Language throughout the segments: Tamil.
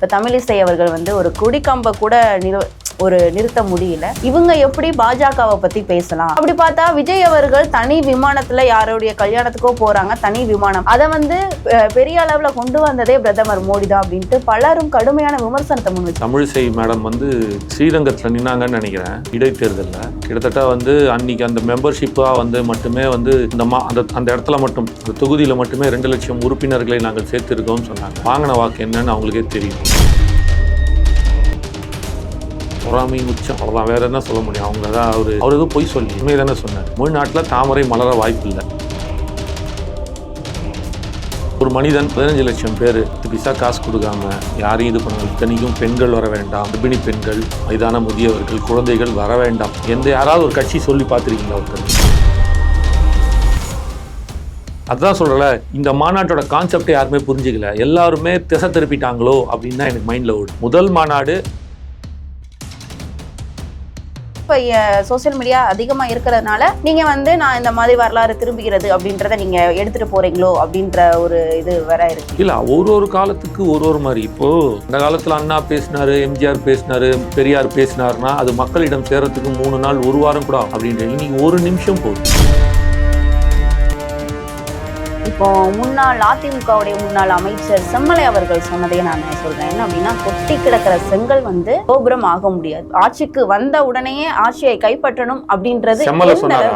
இப்போ தமிழிசை அவர்கள் வந்து ஒரு கொடிக்கம்பை கூட நிறுத்த முடியல. இவங்க எப்படி பாஜகவை பத்தி பேசலாம்? அப்படி பார்த்தா விஜய் அவர்கள் தனி விமானத்துல யாருடைய கல்யாணத்துக்கோ போறாங்க, தனி விமானம். அதை வந்து பெரிய அளவுல கொண்டு வந்ததே பிரதமர் மோடி தான் அப்படின்ட்டு பலரும் கடுமையான விமர்சனத்தை முன்வச்சு. தமிழிசை மேடம் வந்து ஸ்ரீரங்கத்தில் நின்னாங்கன்னு நினைக்கிறேன் இடைத்தேர்தலில். கிட்டத்தட்ட வந்து அன்னைக்கு அந்த மெம்பர்ஷிப்பாக வந்து மட்டுமே வந்து அந்த இடத்துல மட்டும் அந்த தொகுதியில் மட்டுமே 2 லட்சம் உறுப்பினர்களை நாங்கள் சேர்த்திருக்கோம்னு சொன்னாங்க. வாங்கின வாக்கு என்னன்னு அவங்களுக்கே தெரியும். பொறாமையின் உச்சம், அவ்வளோதான், வேற என்ன சொல்ல முடியும்? அவங்க தான் அவர் எதுவும் பொய் சொல்லி உண்மை தானே சொன்னார். தமிழ்நாட்டில் தாமரை மலர வாய்ப்பு இல்லை. ஒரு மனிதன் 15 லட்சம் பேர் பைசா காசு கொடுக்காம யாரையும் இது பண்ண, இத்தனைக்கும் பெண்கள் வர வேண்டாம், கர்ப்பிணி பெண்கள், வயதான முதியவர்கள், குழந்தைகள் வர வேண்டாம், யாராவது ஒரு கட்சி சொல்லி பார்த்துருக்கீங்களா ஒருத்தர்? அதுதான் சொல்கிறல, இந்த மாநாட்டோட கான்செப்டை யாருமே புரிஞ்சுக்கல. எல்லாருமே திசை திருப்பிட்டாங்களோ அப்படின்னு தான் எனக்கு மைண்டில் ஓடும். முதல் மாநாடு இப்போ சோசியல் மீடியா அதிகமாக இருக்கிறதுனால நீங்கள் வந்து நான் இந்த மாதிரி வரலாறு திரும்புகிறது அப்படின்றத நீங்கள் எடுத்துகிட்டு போகிறீங்களோ அப்படின்ற ஒரு இது வேற இருக்கு. இல்லை, ஒரு காலத்துக்கு ஒரு மாதிரி. இப்போது இந்த காலத்தில் அண்ணா பேசினாரு, எம்ஜிஆர் பேசினாரு, பெரியார் பேசினாருன்னா அது மக்களிடம் சேரத்துக்கு 3 நாள் 1 வாரம் கூட அப்படின்ற. இன்னைக்கு 1 நிமிஷம் போதும். இப்போ முன்னாள் அதிமுகவுடைய முன்னாள் அமைச்சர் செம்மலை அவர்கள் சொன்னதையே நான் சொல்றேன். என்ன அப்படின்னா, கொட்டி கிடக்கிற செங்கல் வந்து கோபுரம் ஆக முடியாது. ஆட்சிக்கு வந்த உடனேயே ஆட்சியை கைப்பற்றணும் அப்படின்றது செம்மலை சொன்னாரு.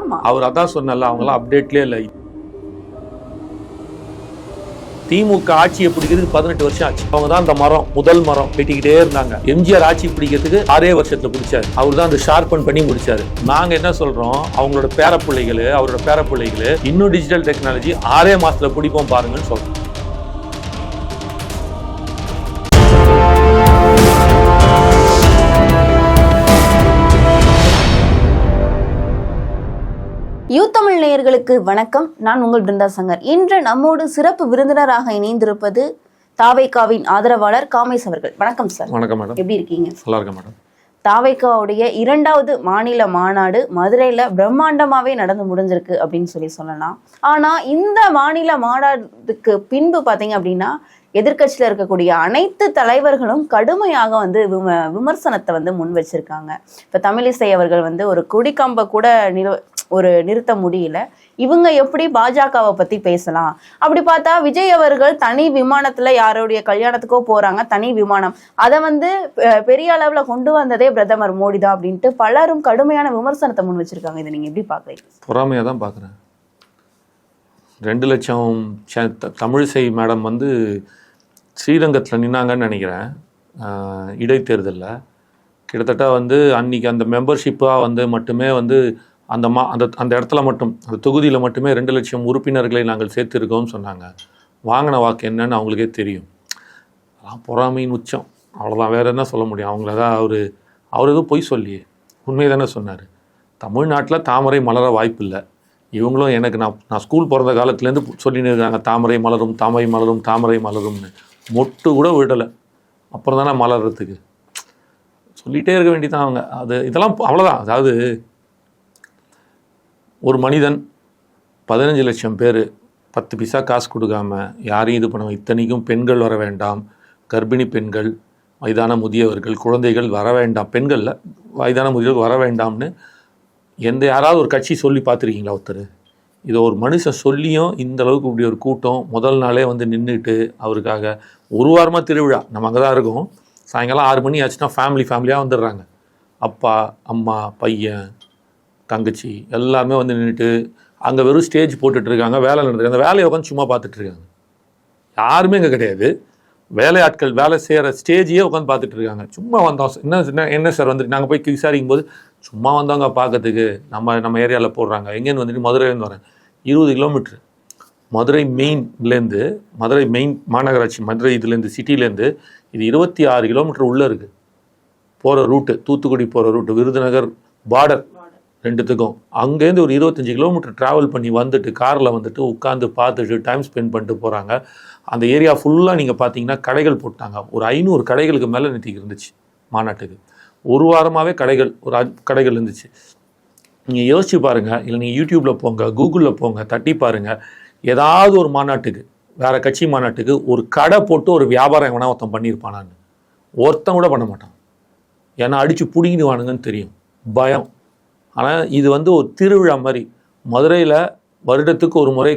ஆமா, அவர் அதான் சொன்னால, அவங்களாம் அப்டேட்லயே இல்லை. திமுக ஆட்சியை பிடிக்கிறதுக்கு 18 வருஷம் ஆச்சு. அவங்க தான் அந்த முதல் மரம் வெட்டிக்கிட்டே இருந்தாங்க. எம்ஜிஆர் ஆட்சி பிடிக்கிறதுக்கு 6 வருஷத்துல பிடிச்சாரு. அவர் தான் அந்த ஷார்பன் பண்ணி முடிச்சாரு. நாங்க என்ன சொல்றோம், அவங்களோட அவரோட பேரப்பிள்ளைகளு இன்னும் டிஜிட்டல் டெக்னாலஜி 6 மாசத்துல பிடிப்போம் பாருங்கன்னு சொல்றோம். யூத்தமிழ் நேயர்களுக்கு வணக்கம். நான் உங்கள் பிருந்தா சங்கர். இன்று நம்மோடு சிறப்பு விருந்தினராக இணைந்திருப்பது தாவேகாவின் ஆதரவாளர் காமேஷ் அவர்கள். வணக்கம் சார். வணக்கம் மேடம். எப்படி இருக்கீங்க? நல்லா இருக்கேன் மேடம். தாவேகாவுடைய 2வது மாநில மாநாடு மதுரையில பிரம்மாண்டமாவே நடந்து முடிஞ்சிருக்கு அப்படின்னு சொல்லலாம். ஆனா இந்த மாநில மாநாடுக்கு பின்பு பாத்தீங்க அப்படின்னா எதிர்கட்சியில இருக்கக்கூடிய அனைத்து தலைவர்களும் கடுமையாக வந்து விமர்சனத்தை வந்து முன் வச்சிருக்காங்க. இப்ப தமிழிசை அவர்கள் வந்து ஒரு கொடிக்கம்பை கூட நிறுத்த முடியல. இவங்க எப்படி பாஜகவை பத்தி பேசலாம்? அப்படி பார்த்தா விஜய் அவர்கள் தனி விமானத்துல யாருடைய கல்யாணத்துக்கோ போறாங்க, தனி விமானம். அதை வந்து பெரிய அளவுல கொண்டு வந்ததே பிரதமர் மோடி தான் அப்படின்ட்டு பலரும் கடுமையான விமர்சனத்தை முன் வச்சிருக்காங்க. இதை நீங்க எப்படி பாக்குறீங்க? பொறாமையா தான் பாக்குறேன். 2 லட்சம் தமிழிசை மேடம் வந்து ஸ்ரீரங்கத்தில் நின்னாங்கன்னு நினைக்கிறேன் இடைத்தேர்தலில். கிட்டத்தட்ட வந்து அன்னைக்கு அந்த மெம்பர்ஷிப்பாக வந்து மட்டுமே வந்து அந்த இடத்துல மட்டும் அந்த தொகுதியில் மட்டுமே 2 லட்சம் உறுப்பினர்களை நாங்கள் சேர்த்திருக்கோம்னு சொன்னாங்க. வாங்கின வாக்கு என்னன்னு அவங்களுக்கே தெரியும். அதான் பொறாமையின் உச்சம், அவ்வளோதான், வேற என்ன சொல்ல முடியும்? அவங்கள தான் அவர் எதுவும் பொய் சொல்லி உண்மை தானே சொன்னார். தமிழ்நாட்டில் தாமரை மலர வாய்ப்பு இல்லை. இவங்களும் எனக்கு நான் ஸ்கூல் பிறந்த காலத்துலேருந்து சொல்லின்னு இருக்காங்க, தாமரை மலரும் தாமரை மலரும் தாமரை மலரும்னு. மொட்டு கூட விடலை. அப்புறம் தானே மலர்றதுக்கு சொல்லிகிட்டே இருக்க வேண்டியதான் அவங்க. இதெல்லாம் அவ்வளோதான். அதாவது ஒரு மனிதன் 15 லட்சம் பேர் 10 பைசா காசு கொடுக்காம யாரையும் இது பண்ண, இத்தனைக்கும் பெண்கள் வர வேண்டாம், கர்ப்பிணி பெண்கள், வயதான முதியவர்கள், குழந்தைகள் வர வேண்டாம், பெண்களில் வயதான முதியவர்கள் வர வேண்டாம்னு யாராவது ஒரு கட்சி சொல்லி பார்த்துருக்கீங்களா ஒருத்தர்? இதை ஒரு மனுஷன் சொல்லியும் இந்த அளவுக்கு இப்படி ஒரு கூட்டம் முதல் நாளே வந்து நின்றுட்டு அவருக்காக 1 வாரமாக திருவிழா. நம்ம அங்கே தான் இருக்கோம். சாயங்காலம் 6 மணி ஆச்சுன்னா ஃபேமிலியாக வந்துடுறாங்க. அப்பா, அம்மா, பையன், தங்கச்சி எல்லாமே வந்து நின்றுட்டு அங்கே வெறும் ஸ்டேஜ் போட்டுட்ருக்காங்க, வேலை நடந்துருக்கு. அந்த வேலையை உட்காந்து சும்மா பார்த்துட்ருக்காங்க. யாருமே இங்கே கிடையாது. வேலையாட்கள் வேலை செய்கிற ஸ்டேஜையே உட்காந்து பார்த்துட்டு இருக்காங்க. சும்மா வந்தோம், என்ன சார் வந்துட்டு நாங்கள் போய் விசாரிக்கும் போது சும்மா வந்தவங்க பார்க்கறதுக்கு நம்ம ஏரியாவில் போடுறாங்க. எங்கேருந்து வந்துட்டு மதுரையிலேருந்து வரேன். 20 கிலோமீட்ரு மதுரை மெயின் மாநகராட்சி, மதுரை இதுலேருந்து சிட்டிலேருந்து இது 26 கிலோமீட்டர் உள்ளே இருக்குது போகிற ரூட்டு. தூத்துக்குடி போகிற ரூட்டு, விருதுநகர் பார்டர் 2த்துக்கும். அங்கேருந்து ஒரு 25 கிலோமீட்டர் ட்ராவல் பண்ணி வந்துட்டு காரில் வந்துட்டு உட்காந்து பார்த்துட்டு டைம் ஸ்பெண்ட் பண்ணிட்டு போகிறாங்க. அந்த ஏரியா ஃபுல்லாக நீங்கள் பார்த்தீங்கன்னா கடைகள் போட்டாங்க. ஒரு 500 கடைகளுக்கு மேலே நிறுத்திக்கு இருந்துச்சு மாநாட்டுக்கு. 1 வாரமாகவே கடைகள் இருந்துச்சு. நீங்கள் யோசிச்சு பாருங்கள், இல்லை நீங்கள் யூடியூப்பில் போங்க, கூகுளில் போங்க, தட்டி பாருங்கள். ஏதாவது ஒரு மாநாட்டுக்கு வேறு கட்சி மாநாட்டுக்கு ஒரு கடை போட்டு ஒரு வியாபாரம் எவனா ஒருத்தன் பண்ணியிருப்பானான்னு. ஒருத்தன் கூட பண்ண மாட்டான். ஏன்னா அடித்து பிடிங்கிடுவானுங்கன்னு தெரியும், பயம். ஆனால் இது வந்து ஒரு திருவிழா மாதிரி. மதுரையில் வருடத்துக்கு ஒரு முறை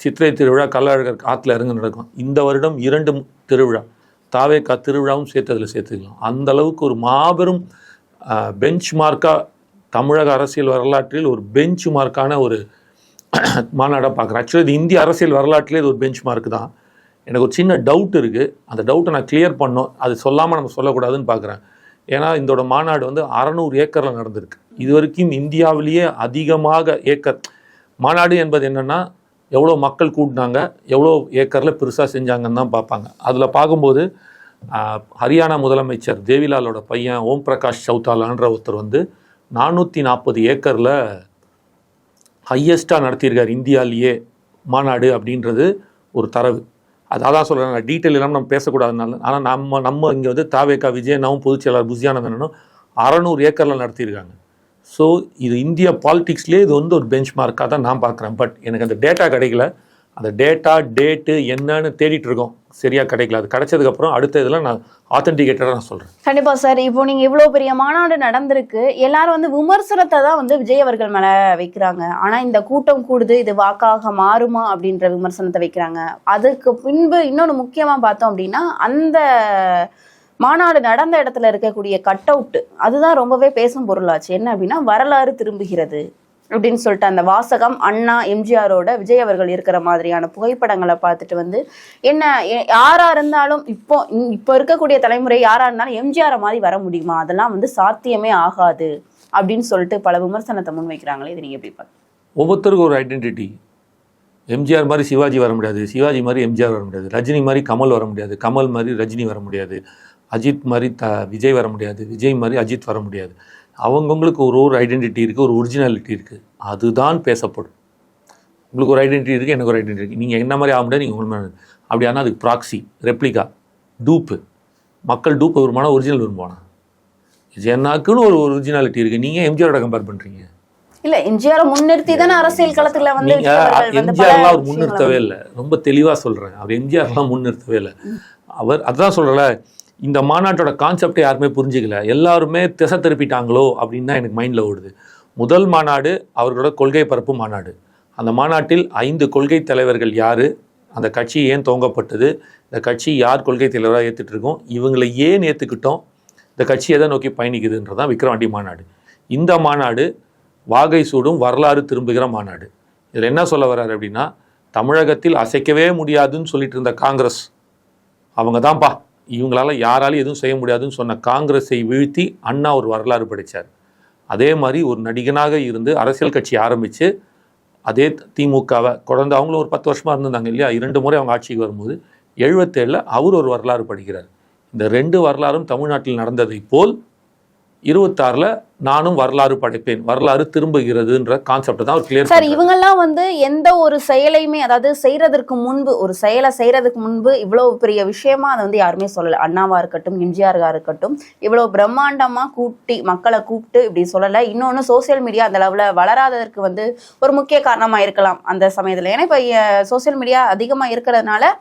சித்திரை திருவிழா கள்ளழகர் ஆற்றுல இறங்க நடக்கும். இந்த வருடம் 2 திருவிழா, தாவேகா திருவிழாவும் சேர்த்ததில் சேர்த்துக்கலாம். அந்த அளவுக்கு ஒரு மாபெரும் பெஞ்ச் மார்க்காக தமிழக அரசியல் வரலாற்றில் ஒரு பெஞ்ச் மார்க்கான ஒரு மாநாடாக பார்க்குறேன். ஆக்சுவலி இது இந்திய அரசியல் வரலாற்றிலே இது ஒரு பெஞ்ச் மார்க் தான். எனக்கு ஒரு சின்ன டவுட் இருக்குது, அந்த டவுட்டை நான் கிளியர் பண்ணோம். அது சொல்லாமல் நம்ம சொல்லக்கூடாதுன்னு பார்க்குறேன். ஏன்னா இதோட மாநாடு வந்து 600 ஏக்கரில் நடந்திருக்கு. இது வரைக்கும் இந்தியாவிலேயே அதிகமாக ஏக்கர் மாநாடு என்பது என்னென்னா எவ்வளோ மக்கள் கூட்டினாங்க, எவ்வளோ ஏக்கரில் பெருசாக செஞ்சாங்கன்னு தான் பார்ப்பாங்க. அதில் பார்க்கும்போது ஹரியானா முதலமைச்சர் தேவிலாலோட பையன் ஓம் பிரகாஷ் சௌதாலான்ற ஒருத்தர் வந்து 440 ஏக்கரில் ஹையஸ்ட்டாக நடத்தியிருக்கார் இந்தியாவிலேயே மாநாடு அப்படின்றது ஒரு தரவு. அதான் சொல்கிறேன், டீட்டெயில் இல்லாமல் நம்ம பேசக்கூடாதுனால. ஆனால் நம்ம இங்கே வந்து தாவேகா விஜயனாவும் பொதுச் செயலாளர் புசியானந்தனும் 600 ஏக்கரில் நடத்தியிருக்காங்க. ஸோ இது இந்தியா பாலிடிக்ஸ்லேயே இது வந்து ஒரு பெஞ்ச் மார்க்காக தான் நான் பார்க்குறேன். பட் எனக்கு அந்த டேட்டா கிடைக்கல. அந்த டேட்டா டேட்டு என்னன்னு தேடிட்டு இருக்கோம், சரியாக கிடைக்கல. அது கிடைச்சதுக்கப்புறம் அடுத்த இதில் நான் ஆத்தென்டிகேட்டடாக நான் சொல்கிறேன். கண்டிப்பாக சார். இப்போ நீங்கள் இவ்வளோ பெரிய மாநாடு நடந்திருக்கு, எல்லாரும் வந்து விமர்சனத்தை தான் வந்து விஜய் அவர்கள் மேலே வைக்கிறாங்க. ஆனால் இந்த கூட்டம் கூடுது, இது வாக்காக மாறுமா அப்படின்ற விமர்சனத்தை வைக்கிறாங்க. அதுக்கு பின்பு இன்னொன்று முக்கியமாக பார்த்தோம் அப்படின்னா, அந்த மாநாடு நடந்த இடத்துல இருக்கக்கூடிய கட் அவுட் அதுதான் ரொம்பவே பேசும் பொருளாச்சு. என்ன அப்படின்னா, வரலாறு திரும்புகிறது அப்படின்னு சொல்லிட்டு அந்த வாசகம் அண்ணா எம்ஜிஆரோட விஜய் அவர்கள் இருக்கிற மாதிரியான புகைப்படங்களை பார்த்துட்டு வந்து என்ன யாரா இருந்தாலும் இப்போ இருக்கக்கூடிய தலைமுறை யாரா இருந்தாலும் எம்ஜிஆரை மாதிரி வர முடியுமா, அதெல்லாம் வந்து சாத்தியமே ஆகாது அப்படின்னு சொல்லிட்டு பல விமர்சனத்தை முன்வைக்கிறாங்களே. இது நீங்க எப்படி பார்க்க? ஒவ்வொருத்தருக்கும் ஒரு ஐடென்டிட்டி. எம்ஜிஆர் மாதிரி சிவாஜி வர முடியாது, சிவாஜி மாதிரி எம்ஜிஆர் வர முடியாது, ரஜினி மாதிரி கமல் வர முடியாது, கமல் மாதிரி ரஜினி வர முடியாது, அஜித் மாதிரி விஜய் வர முடியாது, விஜய் மாதிரி அஜித் வர முடியாது. அவங்கவுங்களுக்கு ஒரு ஐடென்டிட்டி இருக்குது, ஒரு ஒரிஜினாலிட்டி இருக்குது. அதுதான் பேசப்படும். உங்களுக்கு ஒரு ஐடென்டிட்டி இருக்குது, எனக்கு ஒரு ஐடென்டிட்டி இருக்குது. நீங்கள் என்ன மாதிரி ஆக முடியாது, நீங்கள் உண்மை அப்படி. ஆனால் அதுக்கு ப்ராக்சி, ரெப்ளிகா, டூப்பு. மக்கள் டூப்பு விரும்பானா ஒரிஜினல் விரும்புவானா? எனக்குன்னு ஒரு ஒரிஜினாலிட்டி இருக்குது. நீங்கள் எம்ஜிஆரோட கம்பேர் பண்ணுறீங்க. இல்லை, எம்ஜிஆரை முன்னிறுத்தி தானே அரசியல் களத்தில் வந்து எம்ஜிஆர்லாம் அவர் முன்னிறுத்தவே இல்லை. ரொம்ப தெளிவாக சொல்கிறேன், அவர் எம்ஜிஆர்லாம் முன்னிறுத்தவே இல்லை. அவர் அதுதான் சொல்கிறல, இந்த மாநாட்டோட கான்செப்டை யாருமே புரிஞ்சிக்கல. எல்லாருமே திசை திருப்பிட்டாங்களோ அப்படின்னு தான் எனக்கு மைண்டில் ஓடுது. முதல் மாநாடு அவர்களோட கொள்கை பரப்பு மாநாடு. அந்த மாநாட்டில் 5 கொள்கை தலைவர்கள் யார், அந்த கட்சி ஏன் துவங்கப்பட்டது, இந்த கட்சி யார் கொள்கை தலைவராக ஏற்றுட்டு இருக்கோம், இவங்களை ஏன் ஏற்றுக்கிட்டோம், இந்த கட்சி எதை நோக்கி பயணிக்குதுன்றதான் விக்ரவாண்டி மாநாடு. இந்த மாநாடு வாகை சூடும் வரலாறு திரும்புகிற மாநாடு. இதில் என்ன சொல்ல வர்றாரு அப்படின்னா, தமிழகத்தில் அசைக்கவே முடியாதுன்னு சொல்லிட்டு இருந்த காங்கிரஸ், அவங்க தான்ப்பா இவங்களால யாராலையும் எதுவும் செய்ய முடியாதுன்னு சொன்ன காங்கிரஸை வீழ்த்தி அண்ணா ஒரு வரலாறு படைத்தார். அதே மாதிரி ஒரு நடிகனாக இருந்து அரசியல் கட்சி ஆரம்பித்து அதே திமுகவை தொடர்ந்து அவங்களும் ஒரு 10 வருஷமாக இருந்திருந்தாங்க இல்லையா, 2 முறை அவங்க ஆட்சிக்கு வரும்போது 77 அவர் ஒரு வரலாறு படைக்கிறார். இந்த 2 வரலாறும் தமிழ்நாட்டில் நடந்ததை போல் 26 நானும் வரலாறு படைப்பேன், வரலாறு திரும்புகிறதுன்ற கான்செப்ட் தான் ஒரு கிளியர். சார், இவங்கெல்லாம் வந்து எந்த ஒரு செயலையுமே, அதாவது செய்யறதுக்கு முன்பு, ஒரு செயலை செய்யறதுக்கு முன்பு இவ்வளவு பெரிய விஷயமா அதை வந்து யாருமே சொல்லலை. அண்ணாவா இருக்கட்டும், எம்ஜிஆரா இருக்கட்டும், இவ்வளவு பிரம்மாண்டமா கூட்டி மக்களை கூப்பிட்டு இப்படி சொல்லலை. இன்னொன்று, சோசியல் மீடியா அந்த அளவுல வளராததற்கு வந்து ஒரு முக்கிய காரணமா இருக்கலாம் அந்த சமயத்துல. ஏன்னா இப்போ சோசியல் மீடியா அதிகமா இருக்கிறதுனால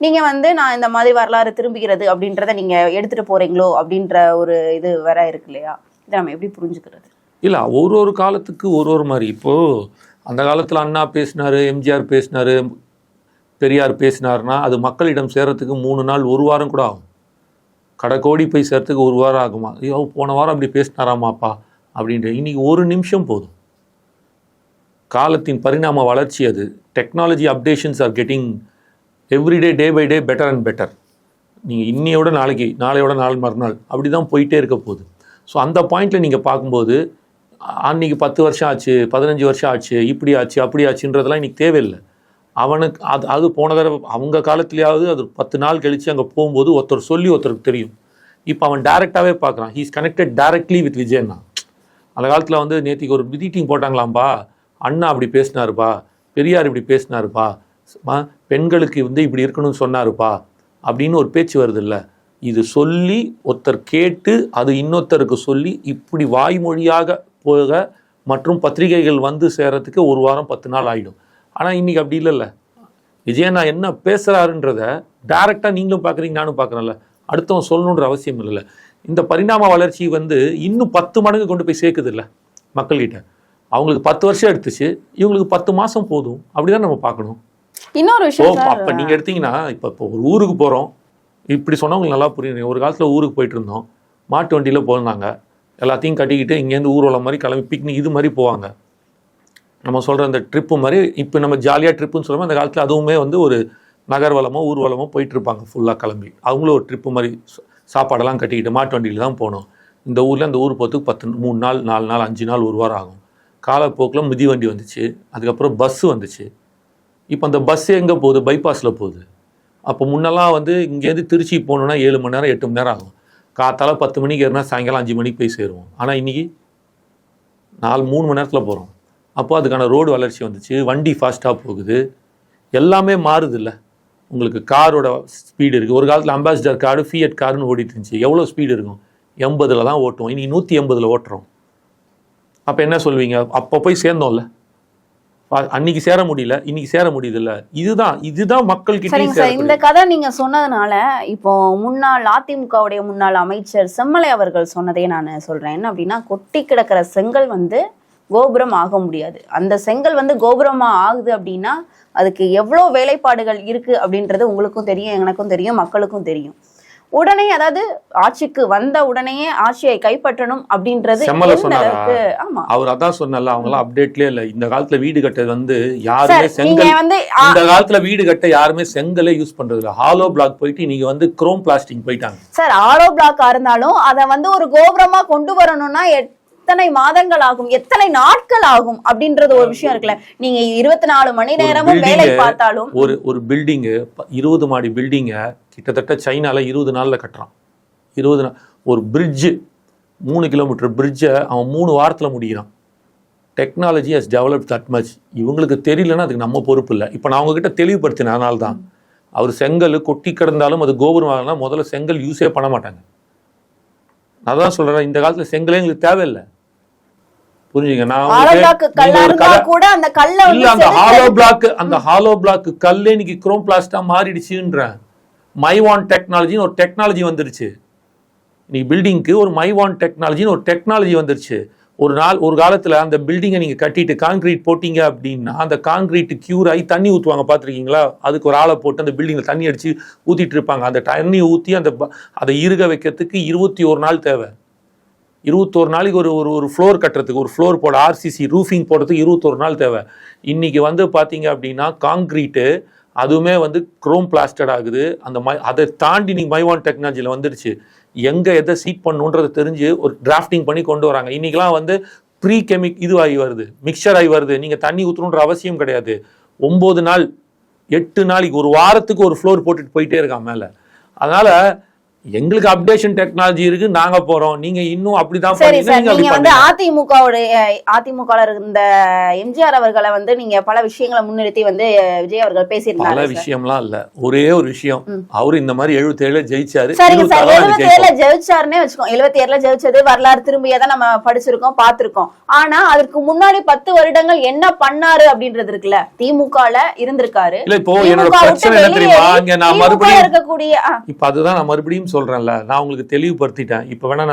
நீங்கள் வந்து நான் இந்த மாதிரி வரலாறு திரும்புகிறது அப்படின்றத நீங்கள் எடுத்துகிட்டு போகிறீங்களோ அப்படின்ற ஒரு இது வேற இருக்கு இல்லையா? இதை நம்ம எப்படி புரிஞ்சுக்கிறது? இல்லை, ஒரு காலத்துக்கு ஒரு மாதிரி. இப்போது அந்த காலத்தில் அண்ணா பேசினார், எம்ஜிஆர் பேசினார், பெரியார் பேசினார்னா அது மக்களிடம் சேர்கிறதுக்கு 3 நாள் 1 வாரம் கூட ஆகும். கடைக்கோடி போய் சேர்றதுக்கு 1 வாரம் ஆகுமா? ஐயோ, போன வாரம் அப்படி பேசினாராமாப்பா அப்படின்ற. இன்றைக்கி 1 நிமிஷம் போதும். காலத்தின் பரிணாம வளர்ச்சி அது. Technology updations are getting everyday, day by day better and better. நீங்கள் இன்னையோட நாளைக்கு, நாளையோட நாள் மறுநாள் அப்படி தான் போயிட்டே இருக்க போகுது. ஸோ அந்த பாயிண்டில் நீங்கள் பார்க்கும்போது அன்றைக்கி 10 வருஷம் ஆச்சு, 15 வருஷம் ஆச்சு, இப்படி ஆச்சு அப்படி ஆச்சுன்றதெல்லாம் இன்றைக்கி தேவையில்லை. அவனுக்கு அது போன தடவை அவங்க காலத்துலேயாவது அது 10 நாள் கழித்து அங்கே போகும்போது ஒருத்தர் சொல்லி ஒருத்தருக்கு தெரியும். இப்போ அவன் டேரெக்டாகவே பார்க்குறான். ஹீஸ் கனெக்டட் டைரக்ட்லி வித் விஜயண்ணா. அந்த காலத்தில் வந்து நேற்றுக்கு ஒரு மீட்டிங் போட்டாங்களாம்பா, அண்ணா அப்படி பேசினாருப்பா, பெரியார் இப்படி பேசினாருப்பா, பெண்களுக்கு வந்து இப்படி இருக்கணும்னு சொன்னாருப்பா அப்படின்னு ஒரு பேச்சு வருது இல்லை. இது சொல்லி ஒருத்தர் கேட்டு அது இன்னொருத்தருக்கு சொல்லி இப்படி வாய்மொழியாக போக மற்றும் பத்திரிகைகள் வந்து சேரத்துக்கு 1 வாரம் 10 நாள் ஆகிடும். ஆனால் இன்றைக்கி அப்படி இல்லைல்ல. விஜயண்ணா என்ன பேசுறாருன்றத டைரக்டா நீங்களும் பாக்குறீங்க, நானும் பாக்குறேன்ல, அடுத்தவன் சொல்லணுன்ற அவசியம் இல்லைல்ல. இந்த பரிணாம வளர்ச்சி வந்து இன்னும் 10 மடங்கு கொண்டு போய் சேர்க்குது இல்லை மக்கள்கிட்ட. அவங்களுக்கு 10 வருஷம் எடுத்துச்சு, இவங்களுக்கு 10 மாசம் போதும். அப்படிதான் நம்ம பார்க்கணும். இன்னொரு விஷயம் அப்ப நீங்க எடுத்தீங்கன்னா இப்போ ஒரு ஊருக்கு போறோம், இப்படி சொன்னா உங்களுக்கு நல்லா புரியுது. ஒரு காலத்துல ஊருக்கு போயிட்டு இருந்தோம், மாட்டு வண்டியில போனாங்க, எல்லாத்தையும் கட்டிக்கிட்டு இங்கேருந்து ஊர்வலம் மாதிரி கிளம்பி பிக்னிக் இது மாதிரி போவாங்க. நம்ம சொல்ற அந்த ட்ரிப்பு மாதிரி இப்போ நம்ம ஜாலியாக ட்ரிப்புன்னு சொல்லுவோம். அந்த காலத்தில் அதுவுமே வந்து ஒரு நகர்வலமோ ஊர்வலமோ போயிட்டு இருப்பாங்க ஃபுல்லாக கிளம்பி. அவங்களும் ஒரு ட்ரிப்பு மாதிரி சாப்பாடெல்லாம் கட்டிக்கிட்டு மாட்டு வண்டியில் தான் போனோம். இந்த ஊரில் அந்த ஊர் போகிறதுக்கு 3 நாள் 4 நாள் 5 நாள் 1 வாரம் ஆகும். காலப்போக்கில் மிதி வண்டி வந்துச்சு, அதுக்கப்புறம் பஸ்ஸு வந்துச்சு. இப்போ அந்த பஸ்ஸு எங்கே போகுது? பைபாஸில் போகுது. அப்போ முன்னெல்லாம் வந்து இங்கேருந்து திருச்சி போகணுன்னா 7 மணி நேரம் 8 மணி நேரம் ஆகும். காத்தால 10 மணிக்கு ஏறினா சாயங்காலம் 5 மணிக்கு போய் சேருவோம். ஆனால் இன்றைக்கி 3 மணி நேரத்தில் போகிறோம். அப்போ அதுக்கான ரோடு வளர்ச்சி வந்துச்சு, வண்டி ஃபாஸ்ட்டாக போகுது, எல்லாமே மாறுது இல்லை. உங்களுக்கு காரோட ஸ்பீடு இருக்குது. ஒரு காலத்தில் அம்பாசிடர் காரு ஃபியட் காருன்னு ஓடிட்டு இருந்துச்சு. எவ்வளோ ஸ்பீடு இருக்கும்? 80 தான் ஓட்டுவோம். இனி 180 ஓட்டுறோம். அப்போ என்ன சொல்வீங்க? அப்போ போய் சேர்ந்தோம்ல, அன்னைக்கு சேர முடியல, இன்னைக்கு சேர முடியுது இல்ல. இதுதான் மக்கள் கிட்ட. இந்த கதை நீங்க சொன்னதுனால இப்போ அதிமுகவுடைய முன்னாள் அமைச்சர் செம்மலை அவர்கள் சொன்னதே நான் சொல்றேன். என்ன அப்படின்னா, கொட்டி கிடக்கிற செங்கல் வந்து கோபுரம் ஆக முடியாது. அந்த செங்கல் வந்து கோபுரமா ஆகுது அப்படின்னா அதுக்கு எவ்வளோ வேலைப்பாடுகள் இருக்கு அப்படின்றது உங்களுக்கும் தெரியும், எனக்கும் தெரியும், மக்களுக்கும் தெரியும். உடனே அதாவது ஆட்சிக்கு வந்த உடனே ஆட்சியை கைப்பற்றணும் அப்படின்றது ஆமா, அவர் அதான் சொன்னல, அவங்க எல்லாம் அப்டேட்லயே இல்ல. இந்த காலத்துல வீடு கட்ட வந்து யாருமே செங்கல் வந்து இந்த காலத்துல வீடு கட்ட யாருமே செங்கலே யூஸ் பண்றது இல்ல. ஹாலோ பிளாக் போயிட்டு நீங்க வந்து குரோம் பிளாஸ்டிக் போயிட்டாங்க. சார், ஹாலோ பிளாக்கா இருந்தாலும் அதை வந்து ஒரு கோபுரமா கொண்டு வரணும்னா எத்தனை மாதங்கள் ஆகும், எத்தனை நாட்கள் ஆகும் அப்படின்றது ஒரு விஷயம் இருக்குல்ல. நீங்க 24 மணி நேரமும் வேலை பார்த்தாலும் ஒரு பில்டிங் 20 மாடி பில்டிங்க கிட்டத்தட்ட சைனால 20 நாள்ல கட்டுறான். 20 நாள். ஒரு பிரிட்ஜ் 3 கிலோமீட்டர் பிரிட்ஜை அவன் 3 வாரத்துல முடிக்கிறான். Technology has developed that much. இவங்களுக்கு தெரியலன்னா அதுக்கு நம்ம பொறுப்பு இல்லை. இப்போ நான் உங்ககிட்ட தெளிவுபடுத்தின அதனால தான் அவர் செங்கல் கொட்டி கிடந்தாலும் அது கோபுரம் ஆகலன்னா முதல்ல செங்கல் யூஸே பண்ண மாட்டாங்க. அதான் சொல்றேன், இந்த காலத்துல செங்கலே எங்களுக்கு தேவையில்லை. புரிஞ்சுங்க. அந்த ஹாலோ பிளாக் கல்லே இன்னைக்கு குரோம் பிளாஸ்டா மாறிடுச்சுன்றேன். மைவான் டெக்னாலஜின்னு ஒரு டெக்னாலஜி வந்துருச்சு. இன்னைக்கு பில்டிங்க்கு ஒரு மைவான் டெக்னாலஜின்னு ஒரு டெக்னாலஜி வந்துருச்சு. ஒரு காலத்துல அந்த பில்டிங்கை நீங்க கட்டிட்டு கான்கிரீட் போட்டீங்க அப்படின்னா அந்த கான்கிரீட் கியூர் ஆகி தண்ணி ஊற்றுவாங்க, பார்த்துருக்கீங்களா? அதுக்கு ஒரு ஆளை போட்டு அந்த பில்டிங்ல தண்ணி அடிச்சு ஊத்திட்டு இருப்பாங்க. அந்த தண்ணி ஊற்றி அதை இறுக வைக்கிறதுக்கு 21 நாள் தேவை. 21 நாளைக்கு ஒரு ஃப்ளோர் கட்டுறதுக்கு, ஒரு ஃப்ளோர் போட ஆர்சிசி ரூஃபிங் போடுறதுக்கு 21 நாள் தேவை. இன்னைக்கு வந்து பார்த்தீங்க அப்படின்னா கான்கிரீட்டு அதுவுமே வந்து குரோம் பிளாஸ்டட் ஆகுது. அதை தாண்டி நீங்கள் மைவான் டெக்னாலஜியில் வந்துடுச்சு. எங்கே எதை சீட் பண்ணணுன்றதை தெரிஞ்சு ஒரு டிராஃப்டிங் பண்ணி கொண்டு வராங்க. இன்றைக்கெலாம் வந்து ப்ரீ இதுவாகி வருது, மிக்சர் ஆகி வருது. நீங்கள் தண்ணி ஊற்றணுன்ற அவசியம் கிடையாது. 9 நாள் 8 நாளைக்கு ஒரு வாரத்துக்கு ஒரு ஃப்ளோர் போட்டுட்டு போயிட்டே இருக்கான் மேலே. அதனால் எங்களுக்கு அப்டேஷன் டெக்னாலஜி இருக்கு, நாங்க போறோம். நீங்க இன்னும் அப்படிதான் நீங்க வந்து அதிமுக இருந்த எம்ஜிஆர் அவர்களை வந்து நீங்க பல விஷயங்களை முன்னிறுத்தி வந்து விஜய் அவர்கள் பேசியிருந்தாங்க. பல விஷயம்லாம் இல்ல, ஒரே ஒரு விஷயம். அவரு இந்த மாதிரி 77 ஜெயிச்சாரு. சரிங்க சார், 77 ஜெயிச்சாருன்னே வச்சுக்கோம். 77 ஜெயிச்சது வரலாறு திரும்பியதான் நம்ம படிச்சிருக்கோம், பார்த்திருக்கோம். ஆனா அதற்கு முன்னாடி 10 வருடங்கள் என்ன பண்ணாரு அப்படின்றது இருக்குல்ல. திமுகல இருந்திருக்காரு. இல்ல, இப்போ என்னோட பிரச்சனை என்ன தெரியுமா? இங்க நான் மறுபடியும் இருக்கக்கூடிய இப்ப அதுதான் நான் மறுபடியும் சொல்றேன்ல, நான் உங்களுக்கு தெளிவுபடுத்திட்டேன். இப்போ வேணா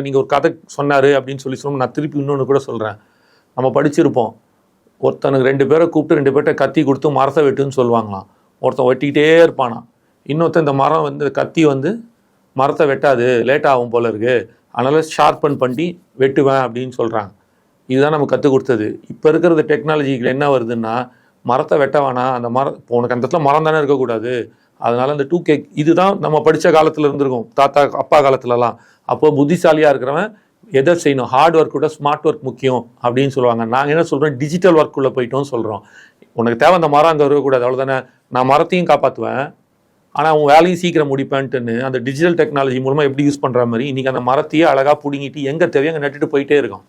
நீங்க ஒரு கதை சொன்னாரு அப்படின்னு சொல்லி நான் திருப்பி இன்னொன்னு கூட சொல்றேன். நம்ம படிச்சிருப்போம், ஒருத்தனுக்கு 2 பேரை கூப்பிட்டு 2 பேர்ட்ட கத்தி கொடுத்து மரத்தை வெட்டுன்னு சொல்லுவாங்களாம். ஒருத்தன் வெட்டிக்கிட்டே இருப்பானா, இன்னொருத்தன் இந்த மரம் வந்து கத்தி வந்து மரத்தை வெட்டாது, லேட் ஆகும் போல இருக்கு, அதனால ஷார்பன் பண்ணி வெட்டுவேன் அப்படின்னு சொல்றாங்க. இதுதான் நம்ம கற்றுக் கொடுத்தது. இப்போ இருக்கிறது டெக்னாலஜிக்கு என்ன வருதுன்னா, மரத்தை வெட்ட வேணாம், அந்த மரம் உனக்கு அந்த இடத்துல மரம் தானே இருக்கக்கூடாது, அதனால இந்த 2K இதுதான் நம்ம படித்த காலத்தில் இருந்திருக்கும், தாத்தா அப்பா காலத்துலலாம். அப்போ புத்திசாலியாக இருக்கிறவன் எதை செய்யணும், ஹார்ட் ஒர்க் விட ஸ்மார்ட் ஒர்க் முக்கியம் அப்படின்னு சொல்லுவாங்க. நாங்கள் என்ன சொல்கிறோம், டிஜிட்டல் ஒர்க்குள்ளே போயிட்டோம் சொல்கிறோம். உனக்கு தேவை அந்த மரம் அங்கே இருக்கக்கூடாது, அவ்வளோதானே. நான் மரத்தையும் காப்பாற்றுவேன், ஆனால் உன் வேலையும் சீக்கிரம் முடிப்பேன்ட்டுன்னு அந்த டிஜிட்டல் டெக்னாலஜி மூலமாக எப்படி யூஸ் பண்ணுற மாதிரி இன்றைக்கி அந்த மரத்தையே அழகாக பிடுங்கிட்டு எங்கே தேவையோ அங்கே நட்டுட்டு போயிட்டே இருக்கோம்.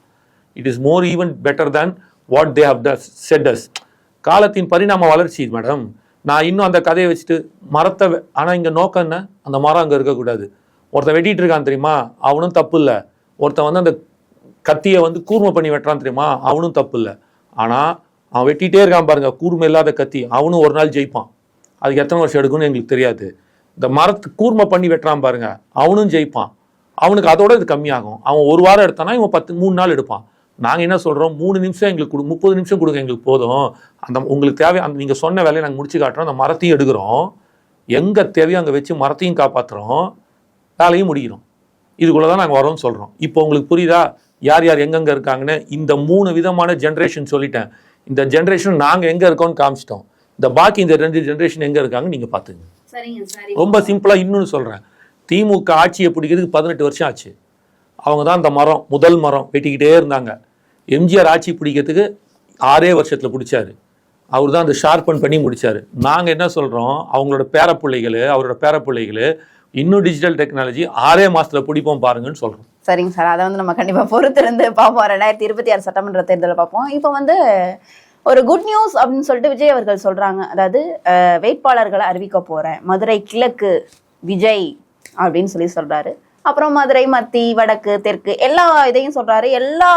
It is more even better than what they have said us. காலத்தின் பரிணாம வளர்ச்சி மேடம். நான் இன்னும் அந்த கதையை வச்சுட்டு மரத்தை ஆனால் இங்கே நோக்கம் என்ன, அந்த மரம் அங்கே இருக்கக்கூடாது. ஒருத்தன் வெட்டிகிட்டு இருக்கான் தெரியுமா, அவனும் தப்பு இல்லை. ஒருத்தன் வந்து அந்த கத்தியை வந்து கூர்மை பண்ணி வெட்டுறான் தெரியுமா, அவனும் தப்பு இல்லை. ஆனால் அவன் வெட்டிகிட்டே இருக்கான் பாருங்க, கூர்மை இல்லாத கத்தி. அவனும் ஒரு நாள் ஜெயிப்பான். அதுக்கு எத்தனை வருஷம் எடுக்கும்னு எங்களுக்கு தெரியாது. இந்த மரத்து கூர்மை பண்ணி வெட்டுறான் பாருங்க, அவனும் ஜெயிப்பான். அவனுக்கு அதோட இது கம்மியாகும். அவன் ஒரு வாரம் எடுத்தானா இவன் 3 நாள் எடுப்பான். நாங்கள் என்ன சொல்கிறோம், 3 நிமிஷம் எங்களுக்கு 30 நிமிஷம் கொடுங்க, எங்களுக்கு போதும். அந்த உங்களுக்கு தேவை அந்த நீங்கள் சொன்ன வேலையை நாங்கள் முடிச்சு காட்டுறோம். அந்த மரத்தையும் எடுக்கிறோம், எங்கே தேவையோ அங்கே வச்சு மரத்தையும் காப்பாற்றுறோம், வேலையும் முடிக்கிறோம். இதுக்குள்ளே தான் நாங்கள் வரோம்னு சொல்கிறோம். இப்போ உங்களுக்கு புரியுதா யார் யார் எங்கெங்கே இருக்காங்கன்னு? இந்த 3 விதமான ஜென்ரேஷன் சொல்லிட்டேன். இந்த ஜென்ரேஷன் நாங்கள் எங்கே இருக்கோம்னு காமிச்சிட்டோம். இந்த பாக்கி இந்த 2 ஜென்ரேஷன் எங்கே இருக்காங்க நீங்கள் பார்த்துங்க. ரொம்ப சிம்பிளாக இன்னொன்று சொல்கிறேன். திமுக ஆட்சியை பிடிக்கிறதுக்கு 18 வருஷம் ஆச்சு. அவங்க தான் அந்த முதல் மரம் வெட்டிக்கிட்டே இருந்தாங்க. எம்ஜிஆர் ஆட்சி பிடிக்கிறதுக்கு 6 வருஷத்தில் பிடிச்சாரு. அவர் தான் அந்த ஷார்பன் பண்ணி முடிச்சாரு. நாங்கள் என்ன சொல்கிறோம், அவரோட பேரப்பிள்ளைகள் இன்னும் டிஜிட்டல் டெக்னாலஜி 6 மாதத்தில் பிடிப்போம் பாருங்கன்னு சொல்கிறோம். சரிங்க சார், அதை வந்து நம்ம கண்டிப்பாக பொறுத்திருந்து பார்ப்போம். 2026 சட்டமன்ற தேர்தலை பார்ப்போம். இப்போ வந்து ஒரு குட் நியூஸ் அப்படின்னு சொல்லிட்டு விஜய் அவர்கள் சொல்கிறாங்க. அதாவது வேட்பாளர்களை அறிவிக்க போகிறேன், மதுரை கிழக்கு விஜய் அப்படின்னு சொல்கிறாரு. அப்புறம் மதுரை மத்தி வடக்கு தெற்கு எல்லா இதையும் சொல்கிறாரு. எல்லா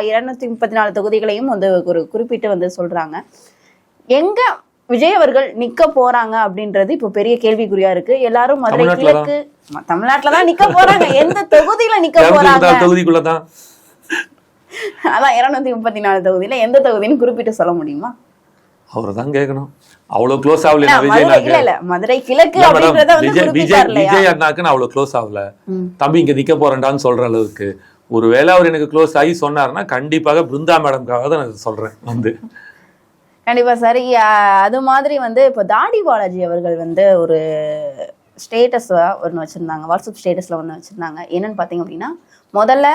234 தொகுதிகளையும் வந்து ஒரு குறிப்பிட்டு வந்து சொல்கிறாங்க. எங்க விஜய் அவர்கள் நிக்க போறாங்க அப்படின்றது இப்போ பெரிய கேள்விக்குறியா இருக்கு. எல்லாரும் மதுரை கிழக்கு தமிழ்நாட்டுலதான் நிக்க போறாங்க. எந்த தொகுதியில நிக்க போறாங்க? தொகுதிக்குள்ளதான். அதான் 234 தொகுதியில எந்த தொகுதின்னு குறிப்பிட்டு சொல்ல முடியுமா? அவர்தான் கேட்கணும். அவ்வளவு க்ளோஸ் ஆகல மதுரை கிழக்கு விஜய் அண்ணாக்கு அவ்வளவு க்ளோஸ் ஆகல. தம்பி இங்க நிக்க போறேன்டான்னு சொல்ற அளவுக்கு ஒருவேளை அவர் எனக்கு க்ளோஸ் ஆகி சொன்னாருன்னா கண்டிப்பாக பிருந்தா மேடம்காக தான் நான் சொல்றேன் வந்து. கண்டிப்பா சரி. அது மாதிரி வந்து இப்போ தாடி பாலாஜி அவர்கள் வந்து ஒரு ஸ்டேட்டஸ் ஒன்று வச்சிருந்தாங்க, வாட்ஸ்அப் ஸ்டேட்டஸ்ல ஒன்று வச்சிருந்தாங்க. என்னன்னு பார்த்தீங்க அப்படின்னா, முதல்ல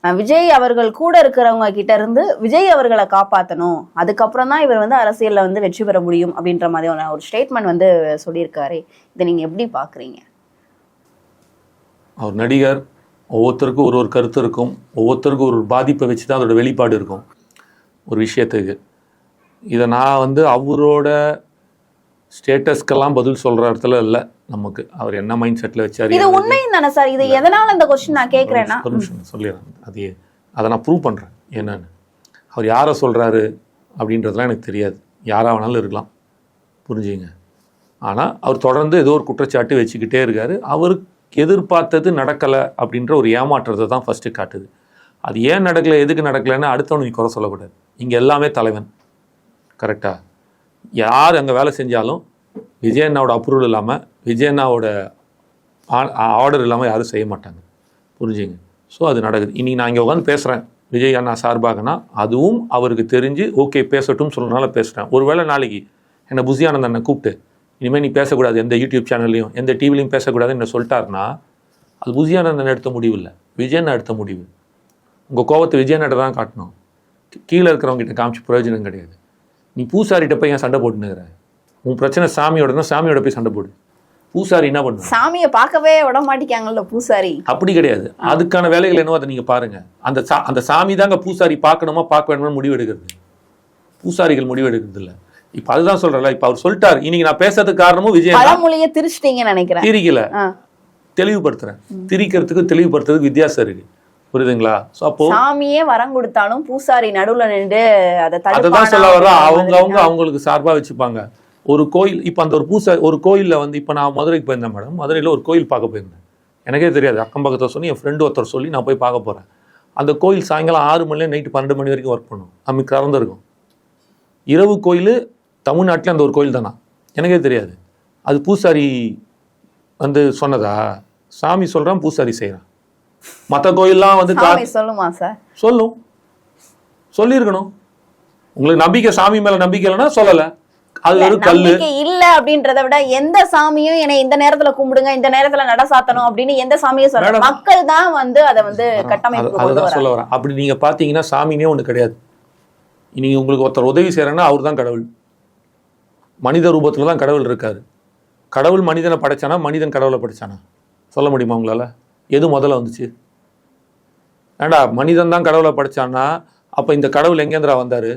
விஜய் அவர்கள் கூட இருக்கிறவங்க கிட்ட இருந்து விஜய் அவர்களை காப்பாற்றணும், அதுக்கப்புறம் தான் இவர் வந்து அரசியல்ல வந்து வெற்றி பெற முடியும் அப்படின்ற மாதிரி ஒரு ஸ்டேட்மெண்ட் வந்து சொல்லியிருக்காரு. இதை நீங்க எப்படி பாக்குறீங்க? அவர் நடிகர், ஒவ்வொருத்தருக்கும் ஒரு கருத்து இருக்கும், ஒவ்வொருத்தருக்கும் ஒரு பாதிப்பை வச்சு தான் அதோட வெளிப்பாடு இருக்கும் ஒரு விஷயத்துக்கு. இதை நான் வந்து அவரோட ஸ்டேட்டஸ்க்கெல்லாம் பதில் சொல்ற இடத்துல இல்லை. நமக்கு அவர் என்ன மைண்ட் செட்ல வச்சாரு இது உண்மையும் தானே சார்? இது எதனால இந்த क्वेश्चन நான் கேக்குறேன்னா, சொல்லிடுறேன். அதை நான் ப்ரூவ் பண்றேன் என்னன்னு. அவர் யாரை சொல்றாரு அப்படின்றதுலாம் எனக்கு தெரியாது. யாரா வேணாலும் இருக்கலாம், புரிஞ்சுங்க. ஆனால் அவர் தொடர்ந்து ஏதோ ஒரு குற்றச்சாட்டு வச்சுக்கிட்டே இருக்காரு. அவருக்கு எதிர்பார்த்தது நடக்கலை அப்படின்ற ஒரு ஏமாற்றத்தை தான் ஃபர்ஸ்ட் காட்டுது. அது ஏன் நடக்கலை, எதுக்கு நடக்கலைன்னு அடுத்தவனுக்கு குறை சொல்லக்கூடாது. இங்கே எல்லாமே தலைவன், கரெக்டா? யார் அங்கே வேலை செஞ்சாலும் விஜய் அண்ணாவோட அப்ரூவல் இல்லாமல், விஜய் அண்ணாவோட ஆர்டர் இல்லாமல் யாரும் செய்ய மாட்டாங்க, புரிஞ்சுங்க. ஸோ அது நடக்குது. இன்றைக்கி நான் இங்கே உட்காந்து பேசுகிறேன் விஜய் அண்ணா சார்பாகனா, அதுவும் அவருக்கு தெரிஞ்சு ஓகே பேசட்டும் சொல்கிறனால பேசுகிறேன். ஒருவேளை நாளைக்கு என்னை புசியானந்த் அண்ணன் கூப்பிட்டு இனிமேல் நீ பேசக்கூடாது, எந்த யூடியூப் சேனல்லையும் எந்த டிவிலையும் பேசக்கூடாதுன்னு என்ன சொல்லிட்டாருன்னா, அது புசியானந்தன் எடுத்த முடிவு இல்லை, விஜய் அண்ணா எடுத்த முடிவு. உங்கள் கோபத்தை விஜய் அண்ணாட்ட தான் காட்டணும், கீழே இருக்கிறவங்ககிட்ட காமிச்சு பிரயோஜனம் கிடையாது. நீ பூசாரிகிட்ட போய் ஏன் சண்டை போட்டுனுங்கிற? உன் பிரச்சனை சாமியோட, சாமியோட போய் சண்டை போடு. பூசாரி என்ன பண்ணும்? சாமியை பார்க்கவே விட மாட்டேங்காங்கல்ல பூசாரி. அப்படி கிடையாது, அதுக்கான வேலைகள் என்னவோ அதை நீங்க பாருங்க. அந்த சாமி தாங்க பூசாரி பார்க்கணுமா பார்க்க வேணுமா முடிவு எடுக்கிறது, பூசாரிகள் முடிவு எடுக்கிறது இல்லை. இப்ப அதுதான் சொல்றல. இப்ப அவர் சொல்லிட்டாரு, இன்னைக்கு நான் பேசுறதுக்கு காரணமும் விஜய் பழமொழியை திரிச்சிட்டீங்கன்னு நினைக்கிறேன். திரிக்கல, தெளிவுபடுத்துறேன். திரிக்கிறதுக்கு தெளிவுபடுத்துறதுக்கு வித்தியாசம் இருக்கு, புரியுதுங்களா? சாமியே வரம் கொடுத்தாலும் பூசாரி நடுவுல நின்று அதான் சொல்ல வர. அவங்களுக்கு சார்பா வச்சுப்பாங்க ஒரு கோயில். இப்ப அந்த ஒரு கோயில்ல வந்து இப்ப நான் மதுரைக்கு போயிருந்தேன் மேடம். மதுரையில ஒரு கோயில் பார்க்க போயிருந்தேன். எனக்கே தெரியாது, அக்கம் பக்கத்தை சொல்லி என் ஃப்ரெண்டு ஒருத்தர் சொல்லி நான் போய் பார்க்க போறேன். அந்த கோயில் சாயங்காலம் 6 மணில நைட்டு 12 மணி வரைக்கும் ஒர்க் பண்ணும். நமக்கு திறந்துருக்கும். இரவு கோயில் தமிழ்நாட்டில் அந்த ஒரு கோயில் தானா, எனக்கே தெரியாது. அது பூசாரி வந்து சொன்னதா? சாமி சொல்றான், பூசாரி செய்யறான். மற்ற கோயில்லாம் வந்து சொல்லுமா சார்? சொல்லும், சொல்லியிருக்கணும். உங்களுக்கு நம்பிக்கை, சாமி மேல நம்பிக்கை இல்லைன்னா சொல்லல. அது ஒரு கல்லு இல்ல அப்படின்றத விட எந்த சாமியும் என்னை இந்த நேரத்துல கும்பிடுங்க, இந்த நேரத்துல நட சாத்தணும் அப்படின்னு எந்த சாமியும் சொல்ல, மக்கள் தான் வந்து அதை வந்து கட்டமைப்பு. அதுதான் சொல்ல வரேன். அப்படி நீங்க பாத்தீங்கன்னா சாமினே ஒண்ணு கிடையாது. நீங்க உங்களுக்கு ஒருத்தர் உதவி செய்யறேன்னா அவர் தான் கடவுள். மனித ரூபத்துல தான் கடவுள் இருக்காரு. கடவுள் மனிதனை படைச்சானா, மனிதன் கடவுளை படைச்சானா? சொல்ல முடியுமா உங்களால? எது முதல்ல வந்துச்சு? ஏண்டா மனிதன் தான் கடவுளை படைச்சான்னா அப்ப இந்த கடவுள் எங்கேந்திரா வந்தாரு?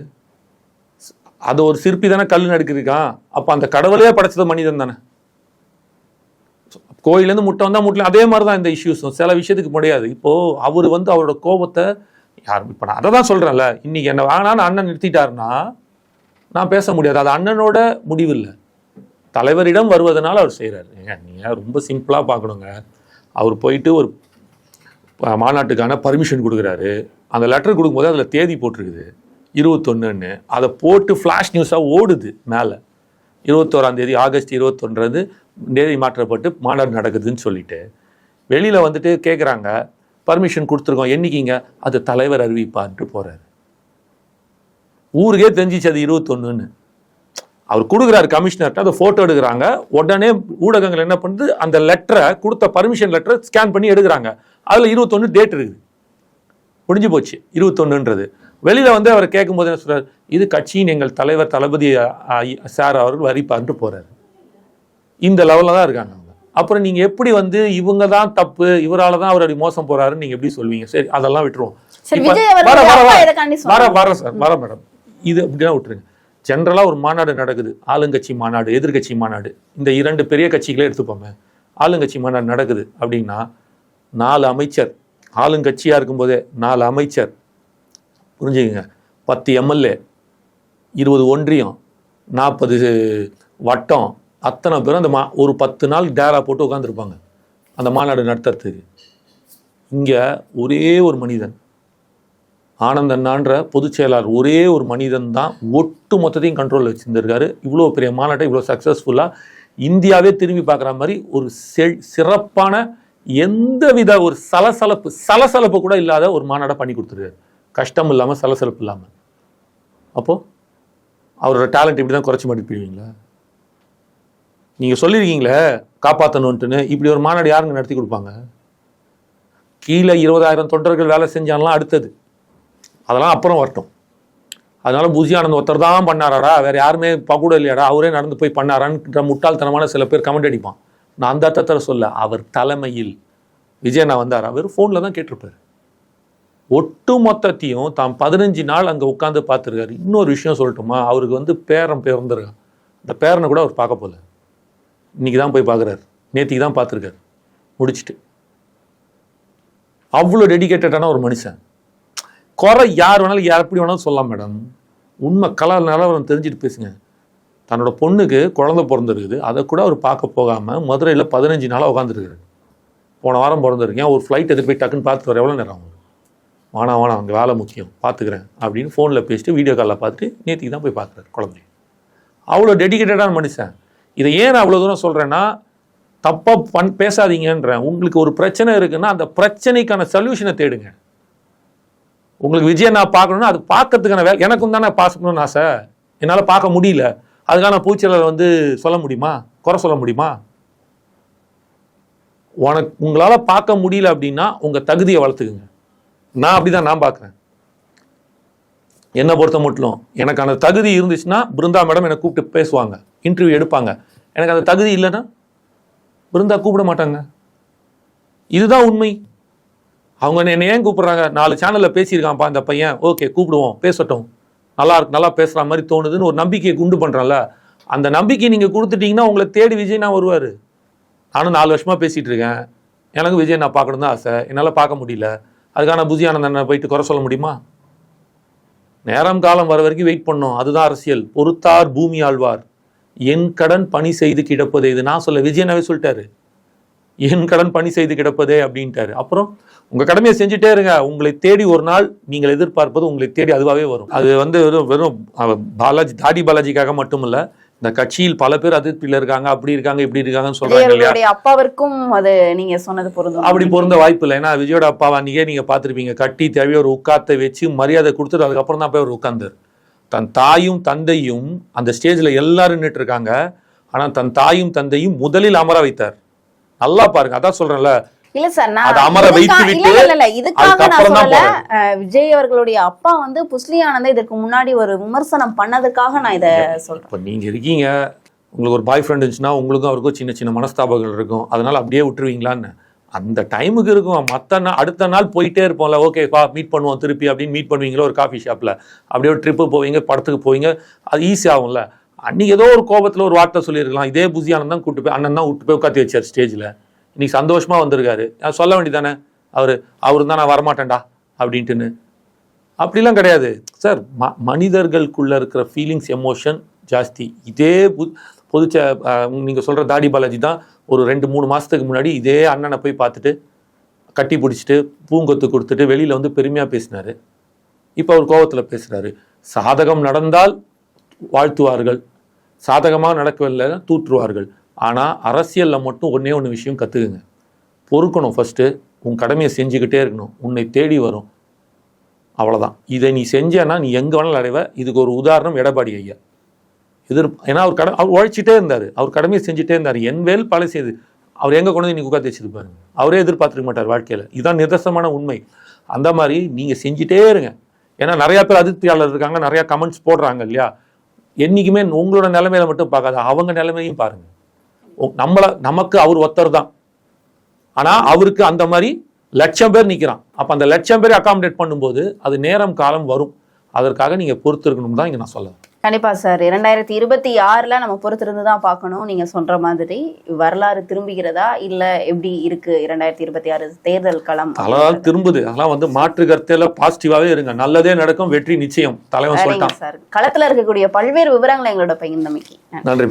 அது ஒரு சிற்பி தானே கல் நடுக்கிருக்கான். அப்ப அந்த கடவுளே படைச்சது மனிதன் தானே. கோயிலேருந்து முட்டை வந்தா முட்டை. அதே மாதிரிதான் இந்த இஷ்யூஸும் சில விஷயத்துக்கு முடியாது. இப்போ அவரு வந்து அவரோட கோபத்தை யார், இப்ப நான் அதை தான் சொல்றேன்ல, இன்னைக்கு என்ன வேணான்னு அண்ணன் நிறுத்திட்டாருன்னா நான் பேச முடியாது. அது அண்ணனோட முடிவு இல்லை, தலைவரிடம் வருவதனால அவர் செய்கிறார். நீங்கள் ரொம்ப சிம்பிளாக பார்க்கணுங்க. அவர் போயிட்டு ஒரு மாநாட்டுக்கான பர்மிஷன் கொடுக்குறாரு. அந்த லெட்டர் கொடுக்கும்போது அதில் தேதி போட்டிருக்குது 21ன்னு. அதை போட்டு ஃப்ளாஷ் நியூஸாக ஓடுது மேலே. 21 ஆகஸ்ட் 21 தேதி மாற்றப்பட்டு மாநாடு நடக்குதுன்னு சொல்லிட்டு வெளியில் வந்துட்டு கேட்குறாங்க, பர்மிஷன் கொடுத்துருக்கோம் என்னைக்கிங்க, அது தலைவர் அறிவிப்பான்ட்டு போகிறாரு. ஊருக்கே தெரிஞ்சிச்சு அது 21ன்னு. அவர் கொடுக்குறாரு கமிஷனர்கிட்ட, அதை ஃபோட்டோ எடுக்கிறாங்க. உடனே ஊடகங்கள் என்ன பண்ணுது, அந்த லெட்டரை கொடுத்த பர்மிஷன் லெட்டரை ஸ்கேன் பண்ணி எடுக்கிறாங்க. அதில் 21 டேட் இருக்குது. முடிஞ்சு போச்சு 21ன்றது. வெளியில் வந்து அவர் கேட்கும்போது என்ன சொல்கிறார், இது கட்சியின் எங்கள் தலைவர் தளபதி சார் அவர்கள் அறிவிப்பார்ன்ட்டு போகிறாரு. இந்த லெவலில் தான் இருக்காங்க அவங்க. அப்புறம் நீங்கள் எப்படி வந்து இவங்க தான் தப்பு, இவரால் தான் அவர் அப்படி மோசம் போகிறாருன்னு நீங்கள் எப்படி சொல்வீங்க? சரி, அதெல்லாம் விட்டுருவோம். வர மேடம், இது அப்படிலாம் விட்டுருங்க. ஜென்ரலாக ஒரு மாநாடு நடக்குது, ஆளுங்கட்சி மாநாடு, எதிர்கட்சி மாநாடு. இந்த 2 பெரிய கட்சிகளே எடுத்துப்போமே. ஆளுங்கட்சி மாநாடு நடக்குது அப்படின்னா 4 அமைச்சர், ஆளுங்கட்சியாக இருக்கும்போதே 4 அமைச்சர், புரிஞ்சுக்கங்க, 10 எம்எல்ஏ, 20 ஒன்றியம், 40 வட்டம், அத்தனை பேரும் அந்த ஒரு 10 நாள் டேரா போட்டு உட்காந்துருப்பாங்க அந்த மாநாடு நடத்துறதுக்கு. இங்கே ஒரே ஒரு மனிதன், ஆனந்தண்ணான்ற பொதுச் செயலாளர், ஒரே ஒரு மனிதன் தான் ஒட்டு மொத்தத்தையும் கண்ட்ரோலில் வச்சுருந்துருக்காரு. இவ்வளோ பெரிய மாநாட்டை இவ்வளோ சக்ஸஸ்ஃபுல்லாக இந்தியாவே திரும்பி பார்க்குற மாதிரி ஒரு சிறப்பான எந்தவித ஒரு சலசலப்பு கூட இல்லாத ஒரு மாநாடை பண்ணி கொடுத்துருக்காரு. கஷ்டம் இல்லாமல், சலசலப்பு இல்லாமல். அப்போது அவரோட டேலண்ட் இப்படி தான் குறைச்சி மாட்டிப்பிடுவீங்களா? நீங்கள் சொல்லியிருக்கீங்களே காப்பாற்றணுன்ட்டுன்னு, இப்படி ஒரு மாநாடு யாருங்க நடத்தி கொடுப்பாங்க? கீழே 20,000 தொண்டர்கள் வேலை செஞ்சாலாம் அடுத்தது, அதெல்லாம் அப்புறம் வரட்டும். அதனால புஜி ஆனந்த் ஒருத்தர் தான் பண்ணாராடா, வேற யாருமே கூட இல்லையாடா, அவரே நடந்து போய் பண்ணாரான்ற முட்டாள்தனமான சில பேர் கமெண்ட் அடிப்பான். நான் அந்த அர்த்தத்தில் சொல்ல, அவர் தலைமையில் விஜயண்ணா வந்தார், அவர் ஃபோனில் தான் கேட்டிருப்பார். ஒட்டு மொத்தத்தையும் தான் 15 நாள் அங்கே உட்காந்து பார்த்துருக்காரு. இன்னொரு விஷயம் சொல்லட்டுமா, அவருக்கு வந்து பேரன் பிறந்திருக்கான். அந்த பேரனை கூட அவர் பார்க்க போகல, இன்னைக்கு தான் போய் பார்க்குறாரு, நேற்றுக்கு தான் பார்த்துருக்காரு முடிச்சுட்டு. அவ்வளோ டெடிக்கேட்டடான ஒரு மனுஷன். குறை யார் வேணாலும் எப்படி வேணாலும் சொல்லலாம் மேடம், உண்மை நிலவரம் தெரிஞ்சுட்டு பேசுங்க. தன்னோட பொண்ணுக்கு குழந்தை பிறந்திருக்குது, அதை கூட அவர் பார்க்க போகாமல் மதுரையில் 15 நாளாக உட்காந்துருக்காரு. போன வாரம் பிறந்திருக்கேன், ஒரு ஃப்ளைட் எடுத்து போய் டக்குன்னு பார்த்துட்டு வர எவ்வளோ நேரம் ஆகும்? வேணாம் அங்கே வேலை முக்கியம், பார்த்துக்கிறேன் அப்படின்னு ஃபோனில் பேசிட்டு வீடியோ காலில் பார்த்துட்டு நேற்றுக்கு தான் போய் பார்க்குறாரு குழந்தைய. அவ்வளோ டெடிக்கேட்டடான மனுஷன். இதை ஏன் நான் அவ்வளோ தூரம் சொல்கிறேன்னா, தப்பாக பேசாதீங்கன்றேன். உங்களுக்கு ஒரு பிரச்சனை இருக்குன்னா அந்த பிரச்சனைக்கான சொல்யூஷனை தேடுங்க. உங்களுக்கு விஜய் நான் பார்க்கணுன்னா அது பார்க்கறதுக்கான வேலை. எனக்கும் தானே பார்க்கணும்னு ஆசை, என்னால் பார்க்க முடியல. அதுக்கான பூச்சலை வந்து சொல்ல முடியுமா, குறை சொல்ல முடியுமா? உங்களால் பார்க்க முடியல அப்படின்னா உங்கள் தகுதியை வளர்த்துக்குங்க. நான் அப்படிதான் நான் பார்க்குறேன். என்னை பொறுத்த மட்டும் எனக்கு அந்த தகுதி இருந்துச்சுன்னா பிருந்தா மேடம் என்னை கூப்பிட்டு பேசுவாங்க, இன்டர்வியூ எடுப்பாங்க. எனக்கு அந்த தகுதி இல்லைன்னா பிருந்தா கூப்பிட மாட்டாங்க. இதுதான் உண்மை. அவங்க என்னை ஏன் கூப்பிட்றாங்க, 4 சேனலில் பேசியிருக்கான்ப்பா இந்த பையன், ஓகே கூப்பிடுவோம், பேசட்டும், நல்லா இருக்கு, நல்லா பேசுகிற மாதிரி தோணுதுன்னு ஒரு நம்பிக்கையை உண்டு பண்ணுறேன்ல. அந்த நம்பிக்கையை நீங்கள் கொடுத்துட்டீங்கன்னா உங்களை தேடி விஜய் நான் வருவார். நானும் 4 வருஷமாக பேசிகிட்டு இருக்கேன், எனக்கு விஜய் நான் பார்க்கணும் தான் ஆசை, என்னால் பார்க்க முடியல. அதுக்கான புஜி ஆனந்தனை போயிட்டு குறை சொல்ல முடியுமா? நேரம் காலம் வர வரைக்கும் வெயிட் பண்ணோம். அதுதான் அரசியல். பொறுத்தார் பூமி ஆழ்வார், என் கடன் பணி செய்து கிடப்பதே. இது நான் சொல்ல, விஜயனாவே சொல்லிட்டாரு, என் கடன் பணி செய்து கிடப்பதே அப்படின்ட்டாரு. அப்புறம் உங்க கடமையை செஞ்சுட்டே இருங்க, உங்களை தேடி ஒரு நாள் நீங்கள் எதிர்பார்ப்பது உங்களை தேடி அதுவாகவே வரும். அது வந்து வெறும் பாலாஜி தாடி பாலாஜிக்காக மட்டும் இல்ல, இந்த கட்சியில் பல பேர் அதிருப்தியில் இருக்காங்க, அப்படி இருக்காங்க இப்படி இருக்காங்கன்னு சொல்றாங்க இல்லையா? அப்பாவிற்கும் அது நீங்க சொன்னது பொருந்தும். அப்படி பொருந்த வாய்ப்பு இல்லை. ஏன்னா விஜயோட அப்பாவை அன்னைக்கே நீங்க பார்த்துருப்பீங்க, கட்டி தேவையை ஒரு உட்கார்த்தை வச்சு மரியாதை கொடுத்துட்டு அதுக்கப்புறம் தான் போய் அவர் உட்கார்ந்தார். தன் தாயும் தந்தையும் அந்த ஸ்டேஜ்ல எல்லாரும் நின்றுட்டு இருக்காங்க, ஆனா தன் தாயும் தந்தையும் முதலில் அமர வைத்தார். நல்லா பாருங்க, அதான் சொல்றேன்ல. இல்ல சார், நான் இதுக்காக நான் சொல்லல. விஜய் அவர்களுடைய அப்பா வந்து புஸ்லி ஆனந்தை இதற்கு முன்னாடி ஒரு விமர்சனம் பண்ணதுக்காக நான் இதை சொல்றேன். இப்போ நீங்க இருக்கீங்க, உங்களுக்கு ஒரு பாய் ஃப்ரெண்ட் இருந்துச்சுன்னா உங்களுக்கும் அவருக்கும் சின்ன சின்ன மனஸ்தாபங்கள் இருக்கும், அதனால அப்படியே விட்டுருவீங்களான்னு அந்த டைமுக்கு இருக்கும். அடுத்த நாள் போயிட்டே இருப்போம்ல, ஓகேப்பா மீட் பண்ணுவோம் திருப்பி அப்படின்னு மீட் பண்ணுவீங்களோ ஒரு காஃபி ஷாப்ல, அப்படியே ஒரு ட்ரிப்பு போவீங்க, படத்துக்கு போவீங்க, அது ஈஸி ஆகும்ல. அன்னைக்கு ஏதோ ஒரு கோபத்தில் ஒரு வார்த்தை சொல்லியிருக்கலாம், இதே புஜி ஆனந்த் தான் கூட்டு போய் அண்ணன் தான் விட்டு போய் உட்காந்து வச்சார் ஸ்டேஜில். இன்னைக்கு சந்தோஷமா வந்திருக்காரு, சொல்ல வேண்டியதானே அவரு தான் நான் வரமாட்டேன்டா அப்படின்ட்டுன்னு. அப்படிலாம் கிடையாது சார். மனிதர்களுக்குள்ள இருக்கிற ஃபீலிங்ஸ் எமோஷன் ஜாஸ்தி. இதே பொதுச்ச நீங்கள் சொல்கிற தாடி பாலாஜி தான் ஒரு 2-3 மாதத்துக்கு முன்னாடி இதே அண்ணனை போய் பார்த்துட்டு கட்டி பிடிச்சிட்டு பூங்கொத்து கொடுத்துட்டு வெளியில் வந்து பெருமையாக பேசினார். இப்போ அவர் கோபத்தில் பேசுகிறாரு. சாதகம் நடந்தால் வாழ்த்துவார்கள், சாதகமாக நடக்கவில்லைன்னா தூற்றுவார்கள். ஆனால் அரசியலில் மட்டும் ஒன்று விஷயம் கற்றுக்குங்க. பொறுக்கணும். ஃபஸ்ட்டு உன் கடமையை செஞ்சுக்கிட்டே இருக்கணும். உன்னை தேடி வரும், அவ்வளோதான். இதை நீ செஞ்சேன்னா நீ எங்கே வேணாலும் அடைவ. இதுக்கு ஒரு உதாரணம் எடப்பாடி ஐயா. ஏன்னா அவர் உழைச்சிட்டே இருந்தார், அவர் கடமையை செஞ்சுட்டே இருந்தார். என் வேல் பல செய்து அவர் எங்கே கொண்டு வந்து நீ உட்காந்து வச்சுட்டு பாருங்க. அவரே எதிர்பார்த்துக்க மாட்டார் வாழ்க்கையில். இதுதான் நிதர்சனமான உண்மை. அந்த மாதிரி நீங்கள் செஞ்சுட்டே இருங்க. ஏன்னா நிறையா பேர் அதிருப்தியாளர் இருக்காங்க, நிறையா கமெண்ட்ஸ் போடுறாங்க இல்லையா. என்றைக்குமே உங்களோட நிலைமையில மட்டும் பார்க்காத, அவங்க நிலைமையும் பாருங்க. நமக்கு அவர் ஒருத்தர் தான், ஆனால் அவருக்கு அந்த மாதிரி 1,00,000 பேர் நிற்கிறான். அப்போ அந்த 1,00,000 பேரை அகாமடேட் பண்ணும்போது அது நேரம் காலம் வரும். அதற்காக நீங்கள் பொறுத்திருக்கணும் தான் இங்கே நான் சொல்லுவேன். கண்டிப்பா சார். 2026 நம்ம பொறுத்திருந்து தான் பார்க்கணும். நீங்க சொல்ற மாதிரி வரலாறு திரும்புகிறதா இல்ல எப்படி இருக்கு 2026 தேர்தல் களம்? அதெல்லாம் திரும்புது. அதெல்லாம் வந்து மாற்று கருத்துல பாசிட்டிவாவே இருங்க. நல்லதே நடக்கும், வெற்றி நிச்சயம். தலைவன் சொல்லிட்டான் சார். களத்துல இருக்கக்கூடிய பல்வேறு விவரங்களை எங்களோட பகிர்ந்தமைக்கு நன்றி.